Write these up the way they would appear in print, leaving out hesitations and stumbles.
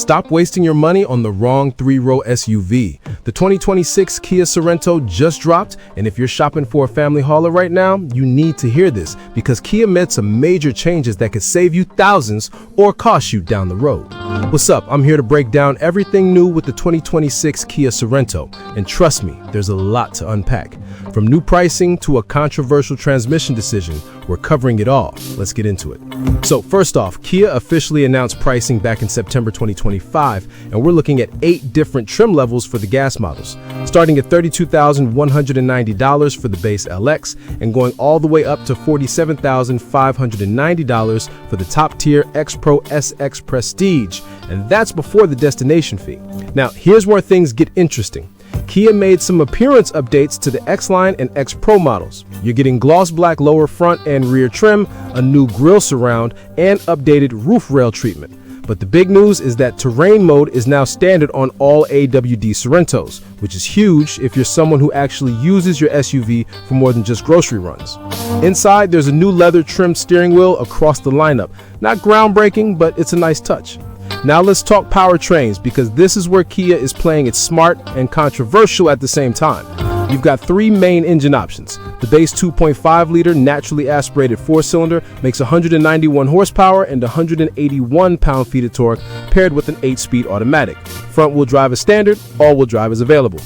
Stop wasting your money on the wrong three-row SUV. The 2026 Kia Sorento just dropped, and if you're shopping for a family hauler right now, you need to hear this because Kia made some major changes that could save you thousands or cost you down the road. What's up? I'm here to break down everything new with the 2026 Kia Sorento, and trust me, there's a lot to unpack. From new pricing to a controversial transmission decision, we're covering it all. Let's get into it. So first off, Kia officially announced pricing back in September 2025, and we're looking at 8 different trim levels for the gas models, starting at $32,190 for the base LX and going all the way up to $47,590 for the top tier X Pro SX Prestige, and that's before the destination fee. Now, here's where things get interesting. Kia made some appearance updates to the X-Line and X Pro models. You're getting gloss black lower front and rear trim, a new grille surround, and updated roof rail treatment. But the big news is that terrain mode is now standard on all AWD Sorentos, which is huge if you're someone who actually uses your SUV for more than just grocery runs. Inside, there's a new leather trimmed steering wheel across the lineup. Not groundbreaking, but it's a nice touch. Now let's talk powertrains, because this is where Kia is playing it smart and controversial at the same time. You've got 3 main engine options. The base 2.5-liter naturally aspirated 4-cylinder makes 191 horsepower and 181 pound-feet of torque, paired with an 8-speed automatic. Front-wheel drive is standard, all-wheel drive is available.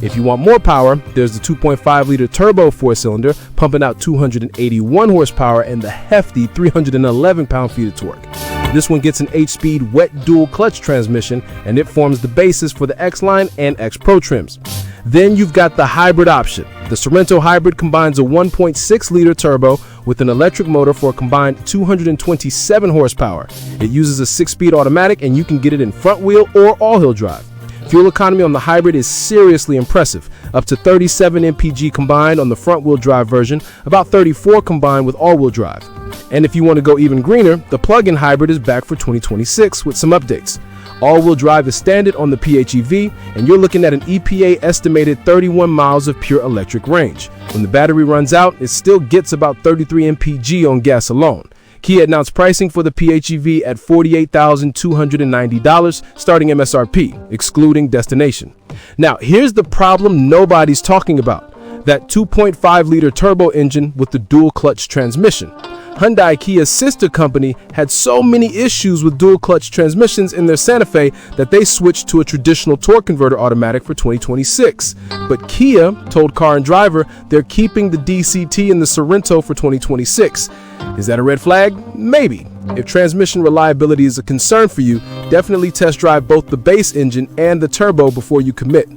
If you want more power, there's the 2.5-liter turbo 4-cylinder, pumping out 281 horsepower and the hefty 311 pound-feet of torque. This one gets an 8-speed wet dual clutch transmission, and it forms the basis for the X-Line and X Pro trims. Then you've got the hybrid option. The Sorento Hybrid combines a 1.6-liter turbo with an electric motor for a combined 227 horsepower. It uses a 6-speed automatic, and you can get it in front wheel or all-wheel drive. Fuel economy on the hybrid is seriously impressive, up to 37 mpg combined on the front-wheel drive version, about 34 combined with all-wheel drive. And if you want to go even greener, the plug-in hybrid is back for 2026 with some updates. All-wheel drive is standard on the PHEV, and you're looking at an EPA estimated 31 miles of pure electric range. When the battery runs out, it still gets about 33 mpg on gas alone. Kia announced pricing for the PHEV at $48,290, starting MSRP, excluding destination. Now, here's the problem nobody's talking about: that 2.5-liter turbo engine with the dual clutch transmission. Hyundai, Kia's sister company, had so many issues with dual clutch transmissions in their Santa Fe that they switched to a traditional torque converter automatic for 2026. But Kia told Car and Driver they're keeping the DCT in the Sorento for 2026. Is that a red flag? Maybe. If transmission reliability is a concern for you, definitely test drive both the base engine and the turbo before you commit.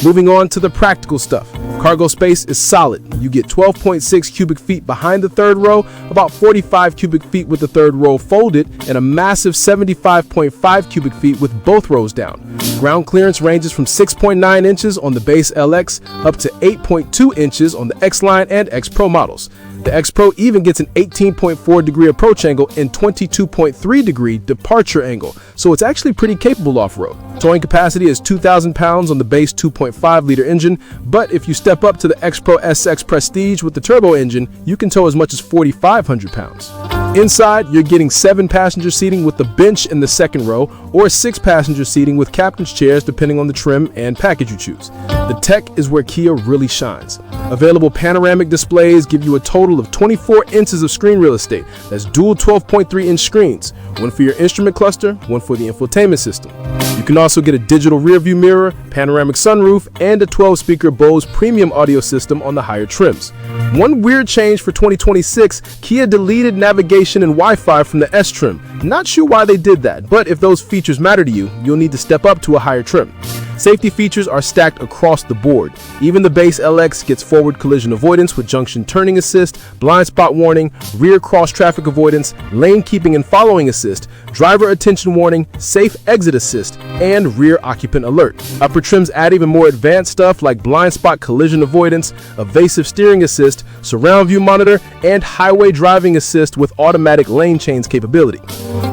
Moving on to the practical stuff. Cargo space is solid. You get 12.6 cubic feet behind the third row, about 45 cubic feet with the third row folded, and a massive 75.5 cubic feet with both rows down. Ground clearance ranges from 6.9 inches on the base LX up to 8.2 inches on the X-Line and X Pro models. The X Pro even gets an 18.4 degree approach angle and 22.3 degree departure angle, so it's actually pretty capable off-road. Towing capacity is 2,000 pounds on the base 2.5-liter engine, but if you step up to the X Pro SX Prestige with the turbo engine, you can tow as much as 4,500 pounds. Inside, you're getting 7-passenger seating with the bench in the second row, or 6-passenger seating with captain's chairs depending on the trim and package you choose. The tech is where Kia really shines. Available panoramic displays give you a total of 24 inches of screen real estate. That's dual 12.3-inch screens, one for your instrument cluster, one for the infotainment system. You can also get a digital rearview mirror, panoramic sunroof, and a 12-speaker Bose premium audio system on the higher trims. One weird change for 2026, Kia deleted navigation and Wi-Fi from the S trim. Not sure why they did that, but if those features matter to you, you'll need to step up to a higher trim. Safety features are stacked across the board. Even the base LX gets forward collision avoidance with junction turning assist, blind spot warning, rear cross traffic avoidance, lane keeping and following assist, driver attention warning, safe exit assist, and rear occupant alert. Upper trims add even more advanced stuff like blind spot collision avoidance, evasive steering assist, surround view monitor, and highway driving assist with automatic lane change capability.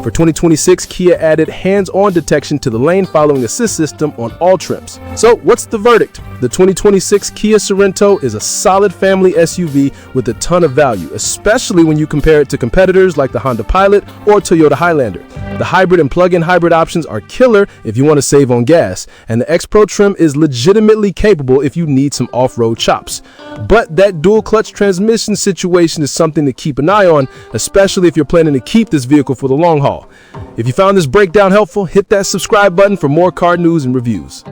For 2026, Kia added hands-on detection to the lane following assist system on all trims. So what's the verdict? The 2026 Kia Sorento is a solid family SUV with a ton of value, especially when you compare it to competitors like the Honda Pilot or Toyota Highlander. The hybrid and plug-in hybrid options are killer if you want to save on gas, and the X Pro trim is legitimately capable if you need some off-road chops. But that dual clutch transmission situation is something to keep an eye on, especially if you're planning to keep this vehicle for the long haul. If you found this breakdown helpful, hit that subscribe button for more car news and reviews.